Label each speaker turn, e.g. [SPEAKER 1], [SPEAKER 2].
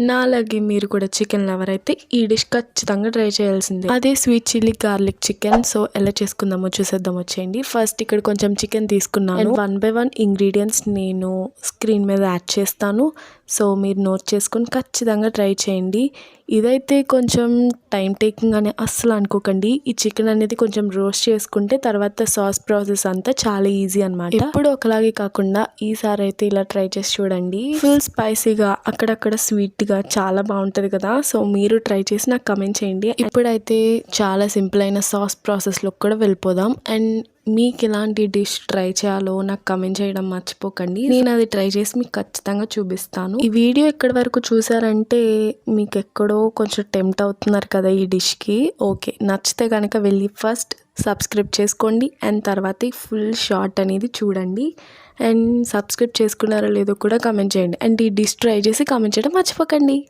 [SPEAKER 1] నాలాగే మీరు కూడా చికెన్ లవర్ అయితే ఈ డిష్ ఖచ్చితంగా ట్రై చేయాల్సిందే. అదే sweet chilli garlic chicken. So ఎలా చేసుకుందామో చూసేద్దాం వచ్చేయండి. ఫస్ట్ ఇక్కడ కొంచెం చికెన్ తీసుకున్నాను. 1 by 1 ఇంగ్రీడియంట్స్ నేను స్క్రీన్ మీద యాడ్ చేస్తాను. సో మీరు నోట్ చేసుకొని ఖచ్చితంగా ట్రై చేయండి. ఇదైతే కొంచెం టైం టేకింగ్ అని అస్సలు అనుకోకండి. ఈ చికెన్ అనేది కొంచెం రోస్ట్ చేసుకుంటే తర్వాత సాస్ ప్రాసెస్ అంతా చాలా ఈజీ అనమాట. ఎప్పుడు ఒకలాగే కాకుండా ఈసారి అయితే ఇలా ట్రై చేసి చూడండి. ఫుల్ స్పైసీగా అక్కడక్కడ స్వీట్గా చాలా బాగుంటుంది కదా. సో మీరు ట్రై చేసి నాకు కమెంట్ చేయండి. ఇప్పుడైతే చాలా సింపుల్ అయిన సాస్ ప్రాసెస్లో కూడా వెళ్ళిపోదాం. అండ్ మీకు ఎలాంటి డిష్ ట్రై చేయాలో నాకు కమెంట్ చేయడం మర్చిపోకండి. నేను అది ట్రై చేసి మీకు ఖచ్చితంగా చూపిస్తాను. ఈ వీడియో ఎక్కడి వరకు చూసారంటే మీకు ఎక్కడో కొంచెం టెంప్ట్ అవుతున్నారు కదా ఈ డిష్కి. ఓకే, నచ్చితే కనుక వెళ్ళి ఫస్ట్ సబ్స్క్రైబ్ చేసుకోండి అండ్ తర్వాత ఫుల్ షార్ట్ అనేది చూడండి. అండ్ సబ్స్క్రైబ్ చేసుకున్నారో లేదో కూడా కమెంట్ చేయండి. అండ్ ఈ డిష్ ట్రై చేసి కమెంట్ చేయడం మర్చిపోకండి.